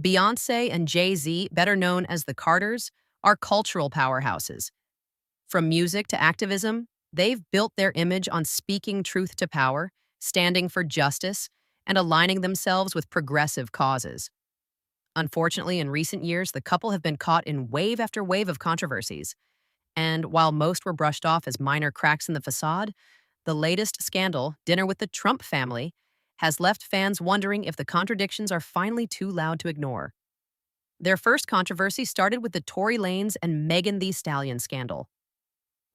Beyonce and Jay-Z, better known as the Carters, are cultural powerhouses. From music to activism, they've built their image on speaking truth to power, standing for justice, and aligning themselves with progressive causes. Unfortunately, in recent years, the couple have been caught in wave after wave of controversies. And while most were brushed off as minor cracks in the facade, the latest scandal, Dinner with the Trump Family, has left fans wondering if the contradictions are finally too loud to ignore. Their first controversy started with the Tory Lanez and Megan Thee Stallion scandal.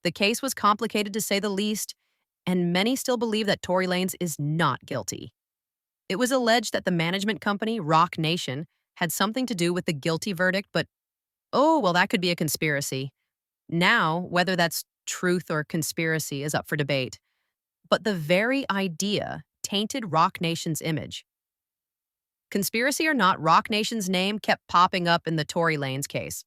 The case was complicated to say the least, and many still believe that Tory Lanez is not guilty. It was alleged that the management company, Rock Nation, had something to do with the guilty verdict, but oh, well, that could be a conspiracy. Now, whether that's truth or conspiracy is up for debate. But the very idea tainted Rock Nation's image. Conspiracy or not, Rock Nation's name kept popping up in the Tory Lanez case.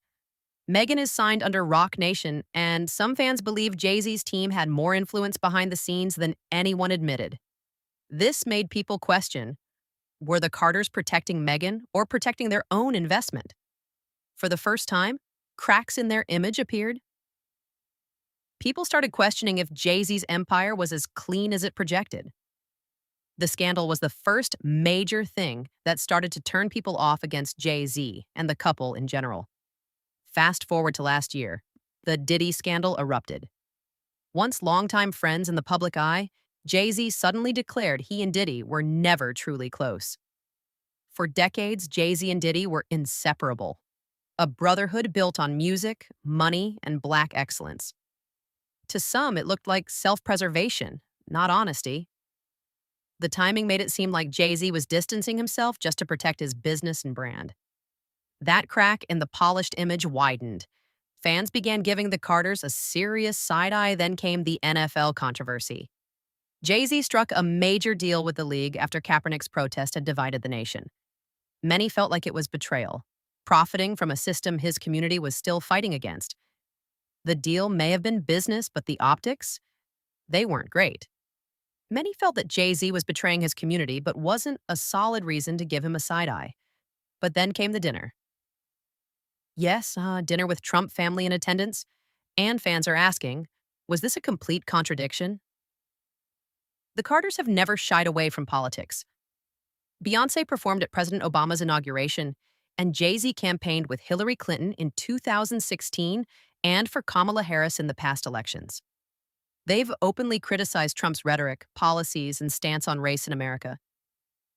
Megan is signed under Rock Nation, and some fans believe Jay-Z's team had more influence behind the scenes than anyone admitted. This made people question, were the Carters protecting Megan or protecting their own investment? For the first time, cracks in their image appeared. People started questioning if Jay-Z's empire was as clean as it projected. The scandal was the first major thing that started to turn people off against Jay-Z and the couple in general. Fast forward to last year, the Diddy scandal erupted. Once longtime friends in the public eye, Jay-Z suddenly declared he and Diddy were never truly close. For decades, Jay-Z and Diddy were inseparable, a brotherhood built on music, money, and black excellence. To some, it looked like self-preservation, not honesty. The timing made it seem like Jay-Z was distancing himself just to protect his business and brand. That crack in the polished image widened. Fans began giving the Carters a serious side-eye, then came the NFL controversy. Jay-Z struck a major deal with the league after Kaepernick's protest had divided the nation. Many felt like it was betrayal, profiting from a system his community was still fighting against. The deal may have been business, but the optics? They weren't great. Many felt that Jay-Z was betraying his community, but wasn't a solid reason to give him a side-eye. But then came the dinner. Yes, dinner with Trump family in attendance, and fans are asking, was this a complete contradiction? The Carters have never shied away from politics. Beyonce performed at President Obama's inauguration, and Jay-Z campaigned with Hillary Clinton in 2016 and for Kamala Harris in the past elections. They've openly criticized Trump's rhetoric, policies, and stance on race in America,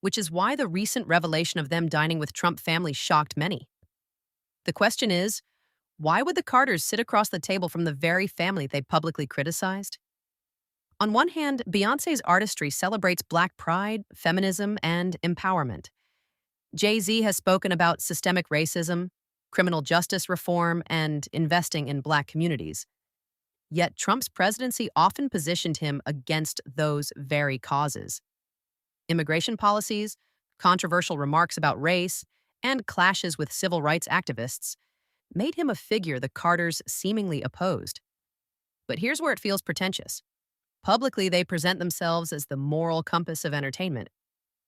which is why the recent revelation of them dining with Trump family shocked many. The question is, why would the Carters sit across the table from the very family they publicly criticized? On one hand, Beyonce's artistry celebrates Black pride, feminism, and empowerment. Jay-Z has spoken about systemic racism, criminal justice reform, and investing in Black communities. Yet Trump's presidency often positioned him against those very causes. Immigration policies, controversial remarks about race, and clashes with civil rights activists made him a figure the Carters seemingly opposed. But here's where it feels pretentious. Publicly, they present themselves as the moral compass of entertainment.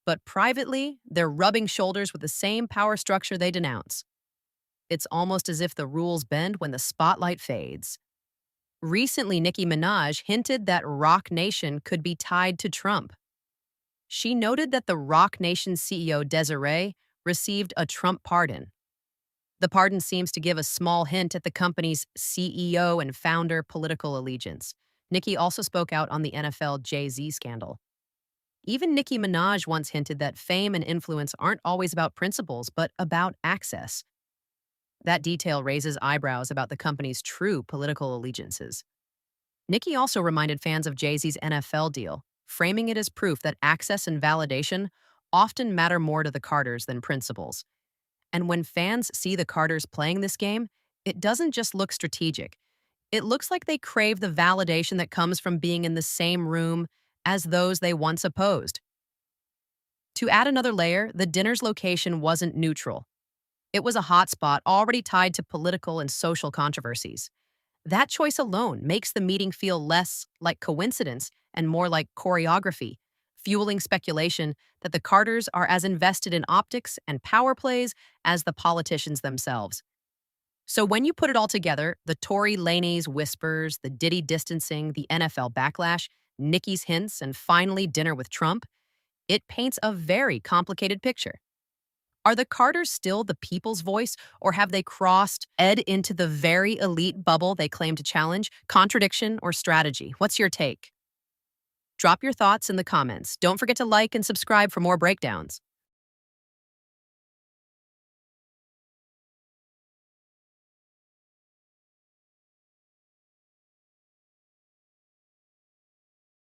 But privately, they're rubbing shoulders with the same power structure they denounce. It's almost as if the rules bend when the spotlight fades. Recently, Nicki Minaj hinted that Rock Nation could be tied to Trump. She noted that the Rock Nation CEO Desiree received a Trump pardon. The pardon seems to give a small hint at the company's CEO and founder political allegiance. Nicki also spoke out on the NFL Jay-Z scandal. Even Nicki Minaj once hinted that fame and influence aren't always about principles, but about access. That detail raises eyebrows about the company's true political allegiances. Nicki also reminded fans of Jay-Z's NFL deal, framing it as proof that access and validation often matter more to the Carters than principles. And when fans see the Carters playing this game, it doesn't just look strategic. It looks like they crave the validation that comes from being in the same room as those they once opposed. To add another layer, the dinner's location wasn't neutral. It was a hotspot already tied to political and social controversies. That choice alone makes the meeting feel less like coincidence and more like choreography. fueling speculation that the Carters are as invested in optics and power plays as the politicians themselves. So when you put it all together, the Tory Laney's whispers, the Diddy distancing, the NFL backlash, Nikki's hints, and finally dinner with Trump, it paints a very complicated picture. Are the Carters still the people's voice, or have they crossed Ed into the very elite bubble they claim to challenge? Contradiction or strategy? What's your take? Drop your thoughts in the comments. Don't forget to like and subscribe for more breakdowns.